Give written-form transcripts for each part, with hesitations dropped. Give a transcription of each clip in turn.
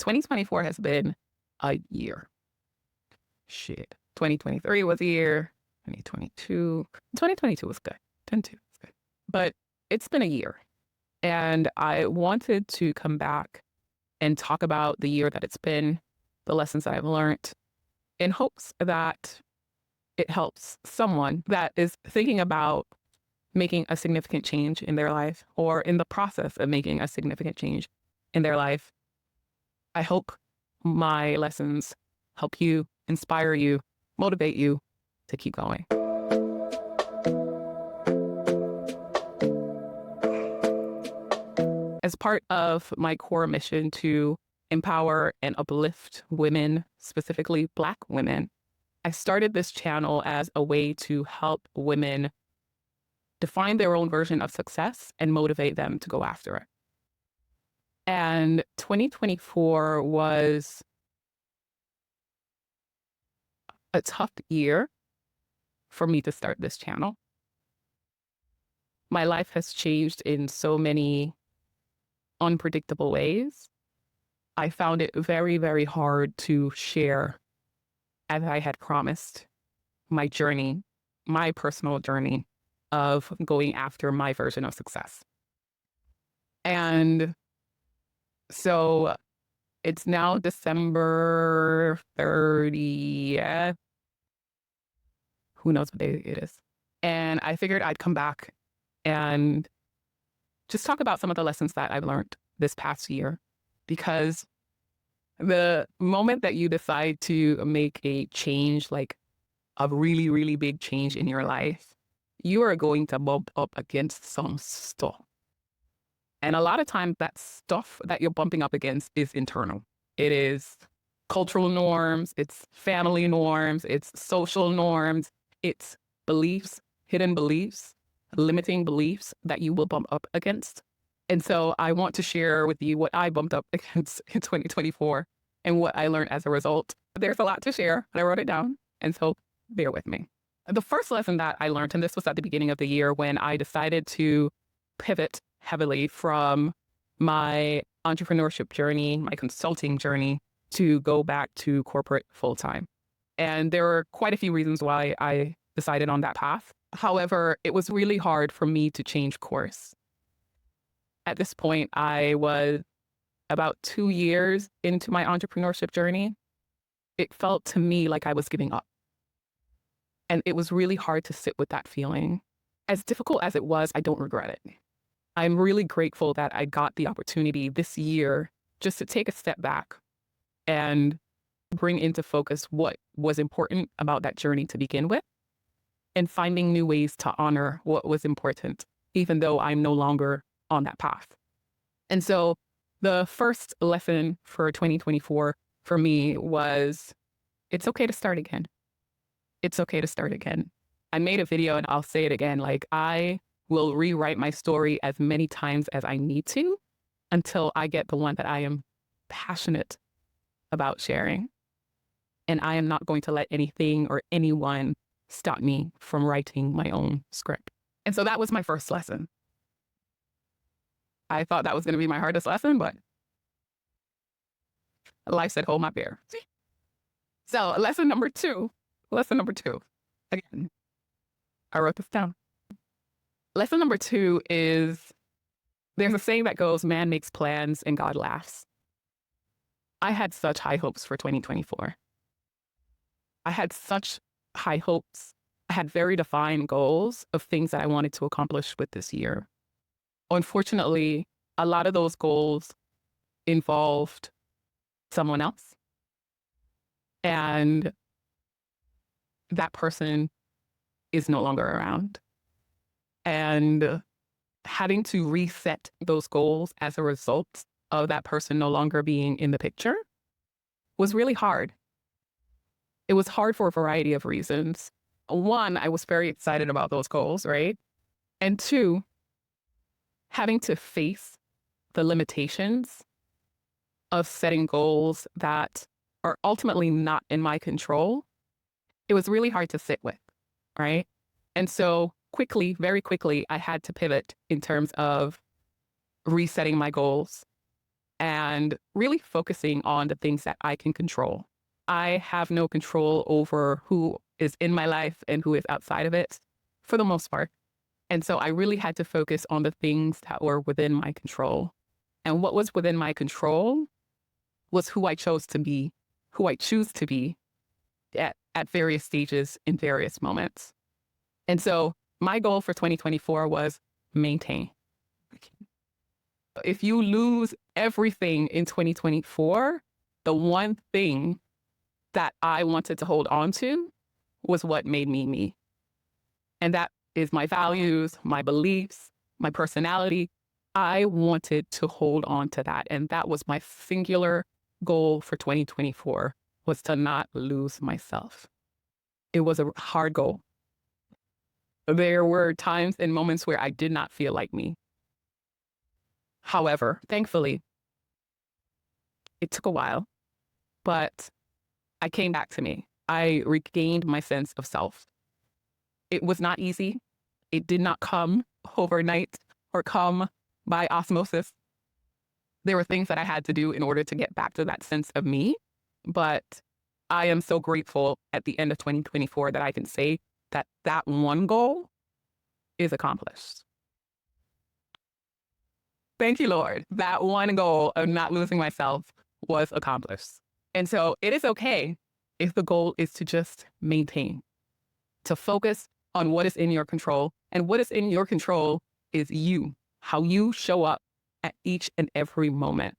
2024 has been a year. Shit. 2023 was a year. 2022 was good. 2022 was good. But it's been a year. And I wanted to come back and talk about the year that it's been, the lessons that I've learned, in hopes that it helps someone that is thinking about making a significant change in their life or in the process of making a significant change in their life. I hope my lessons help you, inspire you, motivate you to keep going. As part of my core mission to empower and uplift women, specifically Black women, I started this channel as a way to help women define their own version of success and motivate them to go after it. And 2024 was a tough year for me to start this channel. My life has changed in so many unpredictable ways. I found it very, very hard to share, as I had promised, my journey, my personal journey of going after my version of success. And so it's now December 30th. Who knows what day it is? And I figured I'd come back and just talk about some of the lessons that I've learned this past year. Because the moment that you decide to make a change, like a really, really big change in your life, you are going to bump up against some stuff. And a lot of times that stuff that you're bumping up against is internal. It is cultural norms, it's family norms, it's social norms, it's beliefs, hidden beliefs, limiting beliefs that you will bump up against. And so I want to share with you what I bumped up against in 2024 and what I learned as a result. There's a lot to share, and I wrote it down. And so bear with me. The first lesson that I learned, and this was at the beginning of the year when I decided to pivot heavily from my entrepreneurship journey, my consulting journey, to go back to corporate full-time. And there were quite a few reasons why I decided on that path. However, it was really hard for me to change course. At this point, I was about 2 years into my entrepreneurship journey. It felt to me like I was giving up. And it was really hard to sit with that feeling. As difficult as it was, I don't regret it. I'm really grateful that I got the opportunity this year just to take a step back and bring into focus what was important about that journey to begin with, and finding new ways to honor what was important, even though I'm no longer on that path. And so the first lesson for 2024 for me was, it's okay to start again. It's okay to start again. I made a video and I'll say it again, like I will rewrite my story as many times as I need to until I get the one that I am passionate about sharing. And I am not going to let anything or anyone stop me from writing my own script. And so that was my first lesson. I thought that was going to be my hardest lesson, but life said, hold my beer. So lesson number two, again, I wrote this down. Lesson number 2 is, there's a saying that goes, man makes plans and God laughs. I had such high hopes for 2024. I had such high hopes. I had very defined goals of things that I wanted to accomplish with this year. Unfortunately, a lot of those goals involved someone else. And that person is no longer around. And having to reset those goals as a result of that person no longer being in the picture was really hard. It was hard for a variety of reasons. 1, I was very excited about those goals, right? And 2, having to face the limitations of setting goals that are ultimately not in my control, it was really hard to sit with, right? And so quickly, very quickly, I had to pivot in terms of resetting my goals and really focusing on the things that I can control. I have no control over who is in my life and who is outside of it for the most part. And so I really had to focus on the things that were within my control. And what was within my control was who I chose to be, who I choose to be at various stages in various moments. And so my goal for 2024 was maintain. If you lose everything in 2024, the one thing that I wanted to hold on to was what made me me. And that is my values, my beliefs, my personality. I wanted to hold on to that. And that was my singular goal for 2024, was to not lose myself. It was a hard goal. There were times and moments where I did not feel like me. However, thankfully, it took a while, but I came back to me. I regained my sense of self. It was not easy. It did not come overnight or come by osmosis. There were things that I had to do in order to get back to that sense of me. But I am so grateful at the end of 2024 that I can say that that one goal is accomplished. Thank you, Lord. That one goal of not losing myself was accomplished. And so it is okay if the goal is to just maintain, to focus on what is in your control. And what is in your control is you, how you show up at each and every moment.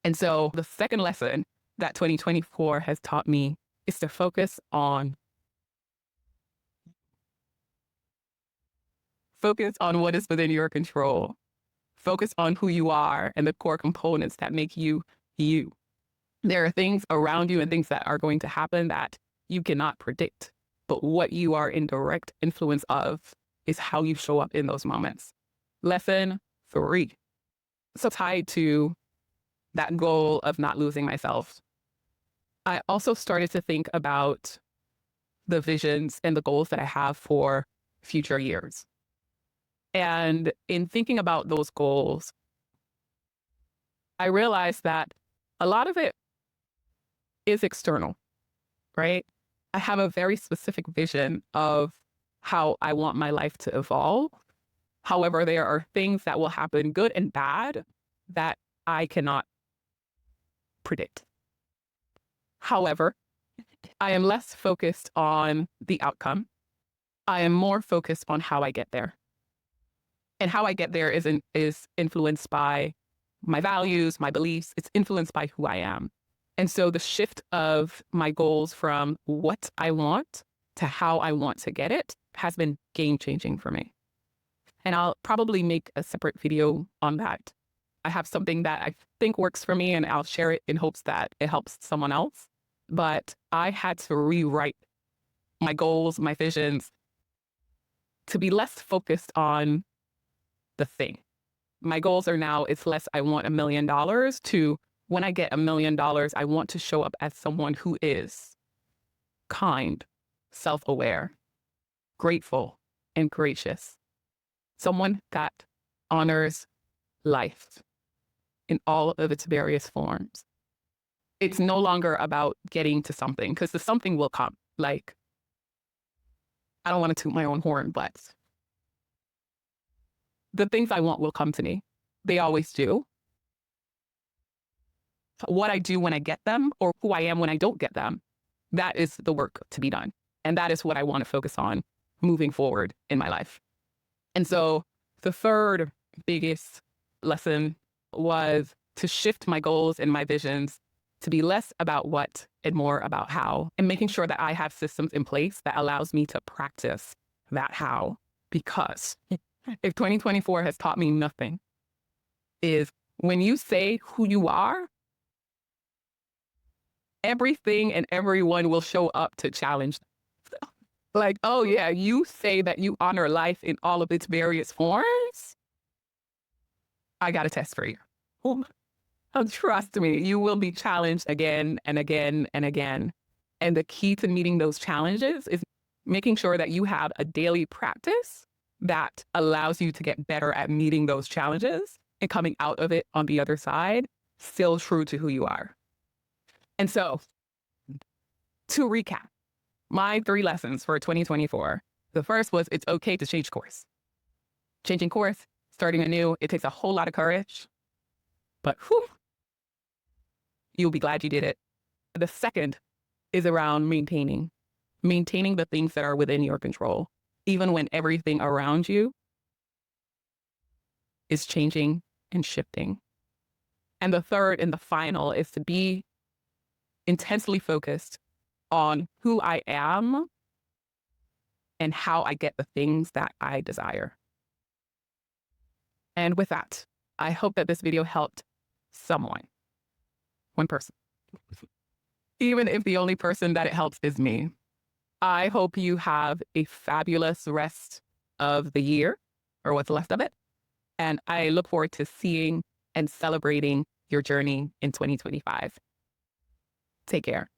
And so the second lesson that 2024 has taught me is to focus on what is within your control. Focus on who you are and the core components that make you you. There are things around you and things that are going to happen that you cannot predict. But what you are in direct influence of is how you show up in those moments. Lesson 3. So tied to that goal of not losing myself, I also started to think about the visions and the goals that I have for future years. And in thinking about those goals, I realized that a lot of it is external, right? I have a very specific vision of how I want my life to evolve. However, there are things that will happen, good and bad, that I cannot predict. However, I am less focused on the outcome. I am more focused on how I get there. And how I get there is influenced by my values, my beliefs. It's influenced by who I am. And so the shift of my goals from what I want to how I want to get it has been game-changing for me. And I'll probably make a separate video on that. I have something that I think works for me, and I'll share it in hopes that it helps someone else. But I had to rewrite my goals, my visions, to be less focused on the thing. My goals are now, it's less I want $1 million to when I get $1 million, I want to show up as someone who is kind, self-aware, grateful, and gracious. Someone that honors life in all of its various forms. It's no longer about getting to something, because the something will come. Like, I don't want to toot my own horn, but the things I want will come to me. They always do. What I do when I get them, or who I am when I don't get them, that is the work to be done. And that is what I want to focus on moving forward in my life. And so the third biggest lesson was to shift my goals and my visions to be less about what and more about how, and making sure that I have systems in place that allows me to practice that how. Because if 2024 has taught me nothing, is when you say who you are, everything and everyone will show up to challenge. Like, oh yeah, you say that you honor life in all of its various forms. I got a test for you. Trust me, you will be challenged again and again and again. And the key to meeting those challenges is making sure that you have a daily practice that allows you to get better at meeting those challenges and coming out of it on the other side, still true to who you are. And so, to recap, my 3 lessons for 2024. The first was it's okay to change course. Changing course, starting anew, it takes a whole lot of courage, but whew, you'll be glad you did it. The second is around maintaining the things that are within your control, even when everything around you is changing and shifting. And the third and the final is to be intensely focused on who I am and how I get the things that I desire. And with that, I hope that this video helped someone, one person, even if the only person that it helps is me. I hope you have a fabulous rest of the year, or what's left of it. And I look forward to seeing and celebrating your journey in 2025. Take care.